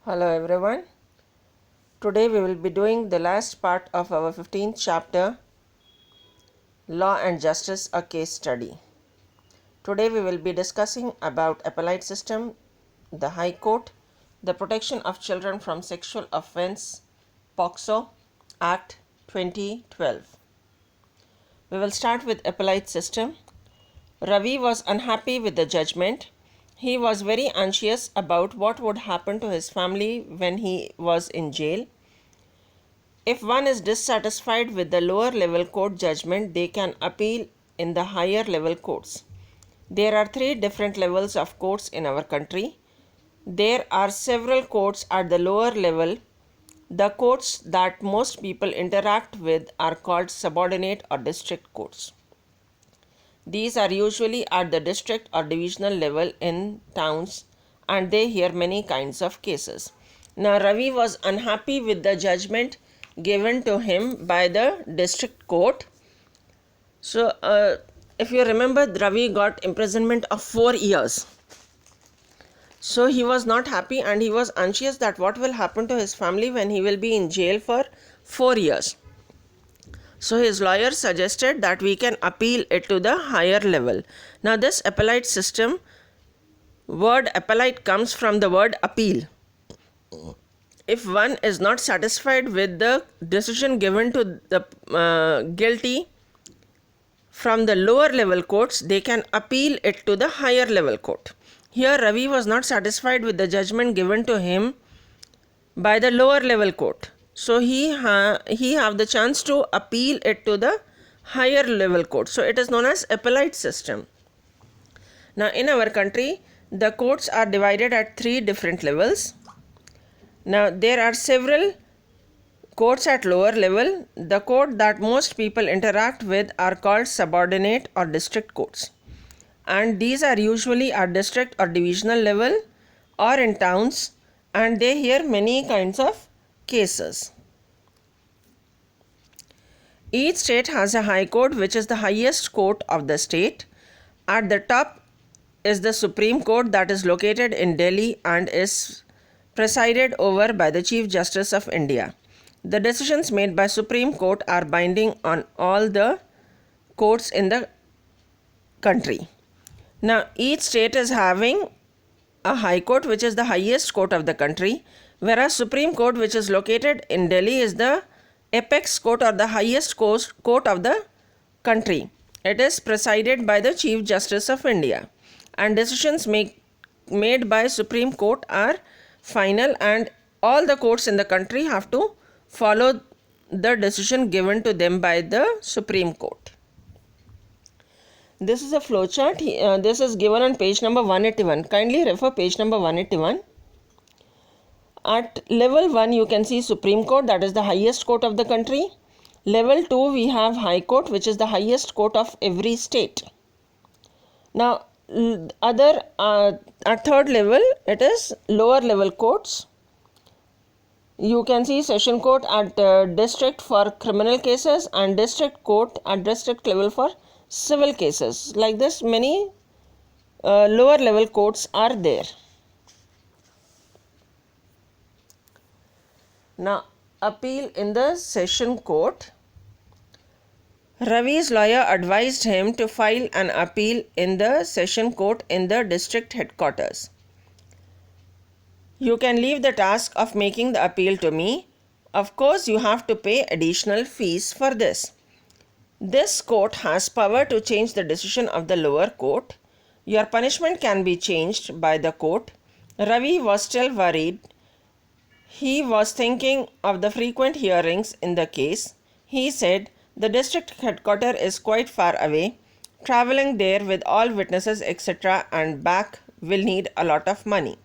Hello everyone. Today we will be doing the last part of our 15th chapter, Law and Justice, a case study. Today we will be discussing about appellate system, the High Court, the protection of children from sexual offense, POCSO Act 2012. We will start with appellate system. Ravi was unhappy with the judgment. He was very anxious about what would happen to his family when he was in jail. If one is dissatisfied with the lower level court judgment, they can appeal in the higher level courts. There are three different levels of courts in our country. There are several courts at the lower level. The courts that most people interact with are called subordinate or district courts. These are usually at the district or divisional level in towns, and they hear many kinds of cases. Now, Ravi was unhappy with the judgment given to him by the district court. So, if you remember, Ravi got imprisonment of 4 years. So, he was not happy and he was anxious that what will happen to his family when he will be in jail for 4 years. So his lawyer suggested that we can appeal it to the higher level. Now this appellate system, word appellate comes from the word appeal. If one is not satisfied with the decision given to the guilty from the lower level courts, they can appeal it to the higher level court. Here Ravi was not satisfied with the judgment given to him by the lower level court. So he have the chance to appeal it to the higher level court. So it is known as appellate system. Now in our country, the courts are divided at three different levels. Now there are several courts at lower level. The court that most people interact with are called subordinate or district courts. And these are usually at district or divisional level or in towns, and they hear many kinds of cases. Each state has a high court, which is the highest court of the state. At the top is the Supreme Court, that is located in Delhi and is presided over by the Chief Justice of India. The decisions made by Supreme Court are binding on all the courts in the country. Now each state is having a high court, which is the highest court of the country, whereas Supreme Court, which is located in Delhi, is the apex court or the highest court of the country. It is presided by the Chief Justice of India, and decisions made by Supreme Court are final, and all the courts in the country have to follow the decision given to them by the Supreme Court. This is a flowchart. This is given on page number 181. Kindly refer page number 181. At level 1, you can see Supreme Court, that is the highest court of the country. Level 2, we have High Court, which is the highest court of every state. Now, at third level, it is lower level courts. You can see Session Court at district for criminal cases and District Court at district level for civil cases. Like this, many lower level courts are there. Now, appeal in the Session Court. Ravi's lawyer advised him to file an appeal in the Session Court in the district headquarters. You can leave the task of making the appeal to me. Of course, you have to pay additional fees for this. This court has power to change the decision of the lower court. Your punishment can be changed by the court. Ravi was still worried. He was thinking of the frequent hearings in the case. He said, the district headquarters is quite far away. Traveling there with all witnesses, etc., and back will need a lot of money.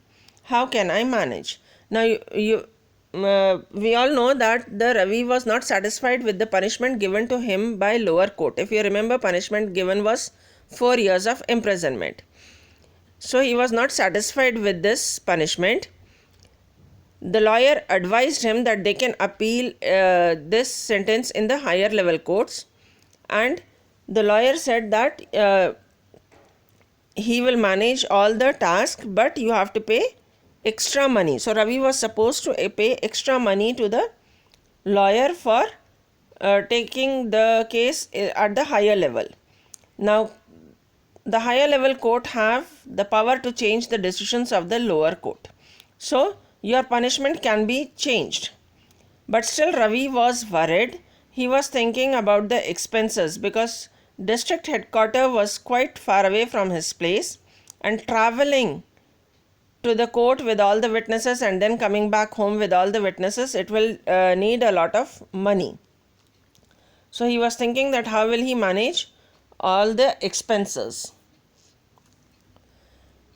How can I manage? Now, we all know that the Ravi was not satisfied with the punishment given to him by lower court. If you remember, punishment given was 4 years of imprisonment. So he was not satisfied with this punishment. The lawyer advised him that they can appeal this sentence in the higher level courts, and the lawyer said that he will manage all the tasks, but you have to pay extra money. So Ravi was supposed to pay extra money to the lawyer for taking the case at the higher level. Now, the higher level court have the power to change the decisions of the lower court. So, your punishment can be changed. But still Ravi was worried. He was thinking about the expenses because district headquarters was quite far away from his place, and traveling to the court with all the witnesses and then coming back home with all the witnesses, it will need a lot of money. So he was thinking that how will he manage all the expenses.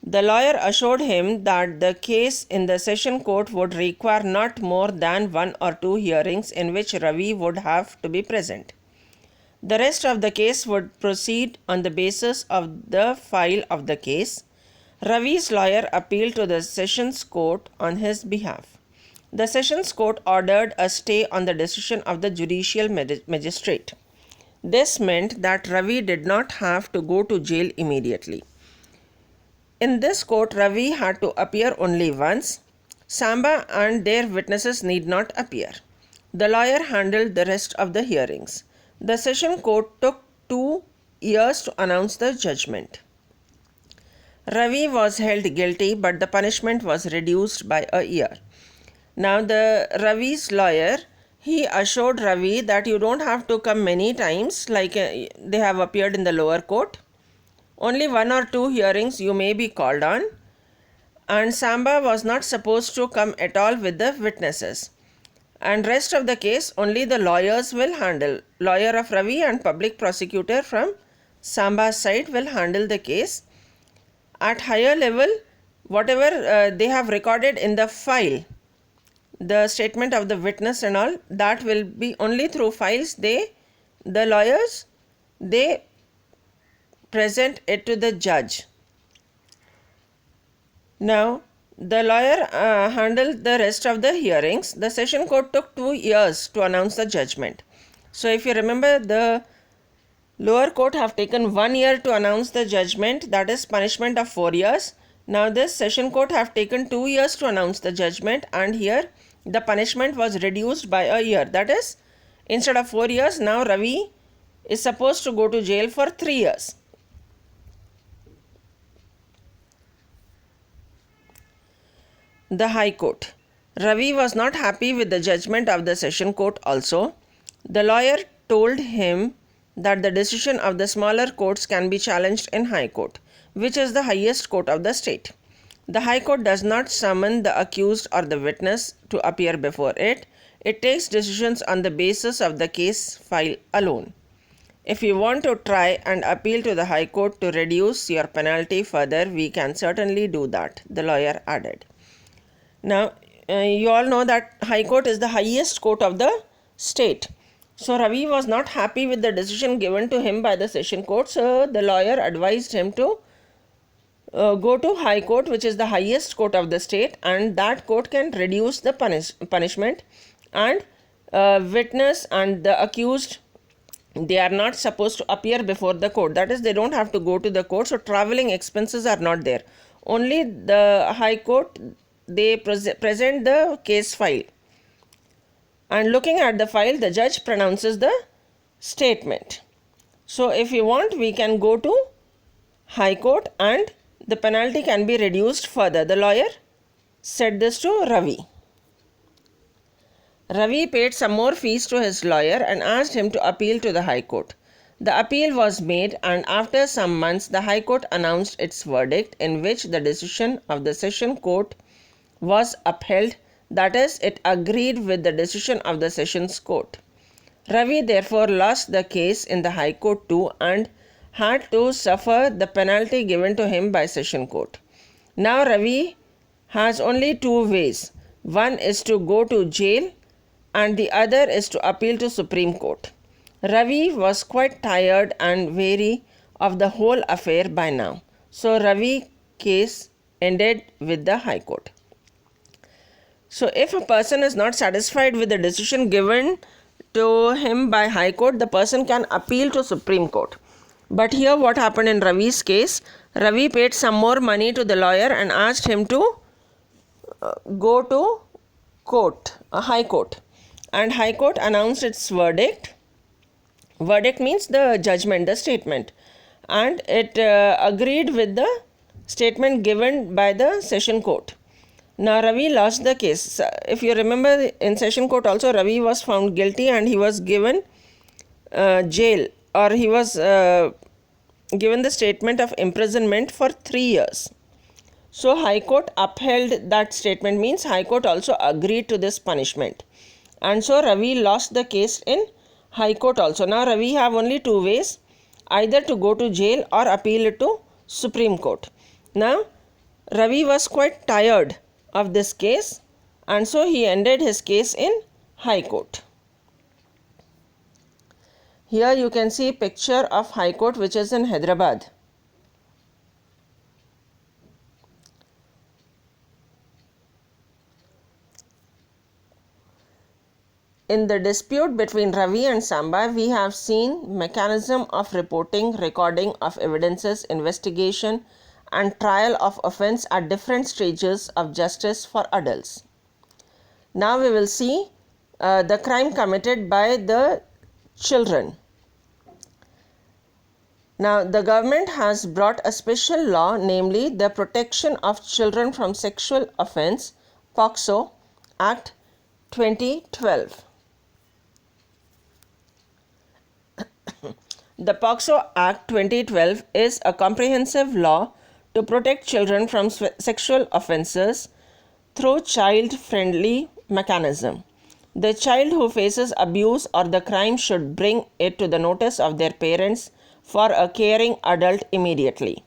The lawyer assured him that the case in the session court would require not more than 1 or 2 hearings in which Ravi would have to be present. The rest of the case would proceed on the basis of the file of the case. Ravi's lawyer appealed to the Sessions Court on his behalf. The Sessions Court ordered a stay on the decision of the judicial magistrate. This meant that Ravi did not have to go to jail immediately. In this court, Ravi had to appear only once. Samba and their witnesses need not appear. The lawyer handled the rest of the hearings. The session court took 2 years to announce the judgment. Ravi was held guilty, but the punishment was reduced by a year. Now, the Ravi's lawyer, he assured Ravi that you don't have to come many times like they have appeared in the lower court. Only 1 or 2 hearings you may be called on, and Samba was not supposed to come at all with the witnesses. And rest of the case only the lawyers will handle. Lawyer of Ravi and public prosecutor from Samba's side will handle the case. At higher level, whatever they have recorded in the file, the statement of the witness and all, that will be only through files. The lawyers, they present it to the judge. Now, the lawyer handled the rest of the hearings. The session court took 2 years to announce the judgment. So, if you remember, the lower court have taken 1 year to announce the judgment, that is punishment of 4 years. Now, this session court have taken 2 years to announce the judgment, and here the punishment was reduced by a year. That is, instead of 4 years, now Ravi is supposed to go to jail for 3 years. The High Court. Ravi was not happy with the judgment of the session court also. The lawyer told him that the decision of the smaller courts can be challenged in High Court, which is the highest court of the state. The High Court does not summon the accused or the witness to appear before it. It takes decisions on the basis of the case file alone. If you want to try and appeal to the High Court to reduce your penalty further, we can certainly do that, the lawyer added. Now, you all know that High Court is the highest court of the state. So, Ravi was not happy with the decision given to him by the session court. So, the lawyer advised him to go to High Court, which is the highest court of the state, and that court can reduce the punishment, and witness and the accused, they are not supposed to appear before the court. That is, they don't have to go to the court. So, traveling expenses are not there. Only the High Court, they present the case file, and looking at the file, the judge pronounces the statement. So, if you want, we can go to High Court and the penalty can be reduced further. The lawyer said this to Ravi. Ravi paid some more fees to his lawyer and asked him to appeal to the High Court. The appeal was made, and after some months, the High Court announced its verdict, in which the decision of the session court was upheld. That is, it agreed with the decision of the sessions court. Ravi therefore lost the case in the High Court too and had to suffer the penalty given to him by session court. Now Ravi has only 2 ways. One is to go to jail and the other is to appeal to Supreme Court. Ravi was quite tired and weary of the whole affair by now. So Ravi's case ended with the High Court. So if a person is not satisfied with the decision given to him by High Court, the person can appeal to Supreme Court. But here what happened in Ravi's case, Ravi paid some more money to the lawyer and asked him to go to court, a high court, and high court announced its verdict. Verdict means the judgment, the statement, and it agreed with the statement given by the session court. Now Ravi lost the case. If you remember, in session court also Ravi was found guilty and he was given jail, or he was given the statement of imprisonment for 3 years. So High Court upheld that statement, means High Court also agreed to this punishment. And so Ravi lost the case in High Court also. Now Ravi have only two ways, either to go to jail or appeal it to Supreme Court. Now Ravi was quite tired of this case, and so he ended his case in High Court. Here you can see picture of High Court, which is in Hyderabad. In the dispute between Ravi and Samba, we have seen mechanism of reporting, recording of evidences, investigation and trial of offence at different stages of justice for adults. Now we will see the crime committed by the children. Now the government has brought a special law, namely the Protection of Children from Sexual Offence, POCSO Act 2012. The POCSO Act 2012 is a comprehensive law to protect children from sexual offences through child-friendly mechanism. The child who faces abuse or the crime should bring it to the notice of their parents for a caring adult immediately.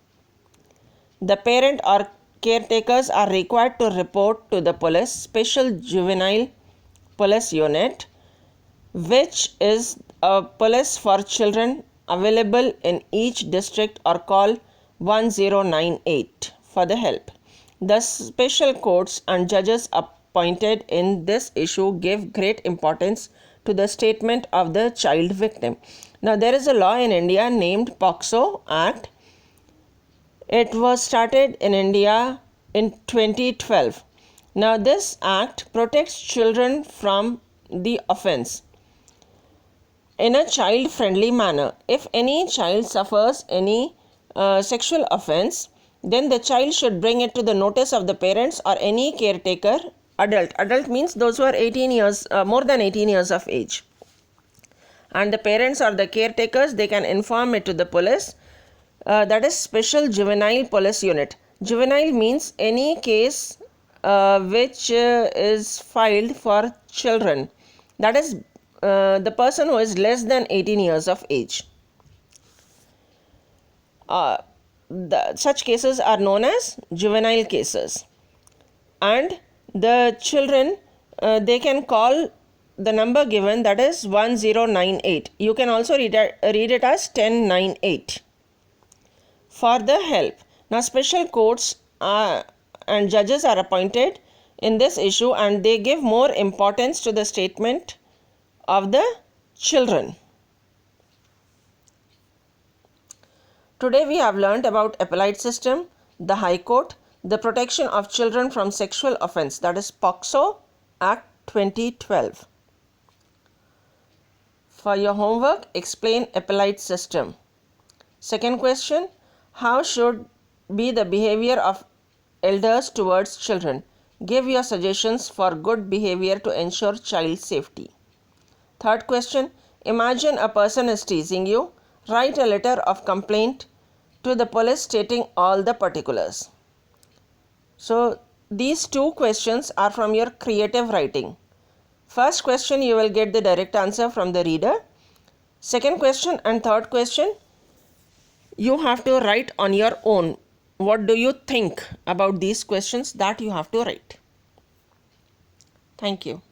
The parent or caretakers are required to report to the police, Special Juvenile Police Unit, which is a police for children available in each district, or call 1098 for the help. The special courts and judges appointed in this issue give great importance to the statement of the child victim. Now there is a law in India named POCSO Act. It was started in India in 2012. Now this act protects children from the offence in a child-friendly manner. If any child suffers any sexual offence, then the child should bring it to the notice of the parents or any caretaker, adult. Adult means those who are 18 years, more than 18 years of age. And the parents or the caretakers, they can inform it to the police. That is Special Juvenile Police Unit. Juvenile means any case which is filed for children. That is the person who is less than 18 years of age. Such cases are known as juvenile cases. And the children, they can call the number given, that is 1098. You can also read it as 1098 for the help. Now special courts and judges are appointed in this issue, and they give more importance to the statement of the children. Today we have learnt about appellate system, the High Court, the protection of children from sexual offence, that is POCSO Act 2012. For your homework, explain appellate system. Second question, how should be the behavior of elders towards children? Give your suggestions for good behavior to ensure child safety. Third question, imagine a person is teasing you. Write a letter of complaint to the police stating all the particulars. So these two questions are from your creative writing. First question, you will get the direct answer from the reader. Second question and third question, you have to write on your own. What do you think about these questions? That you have to write. Thank you.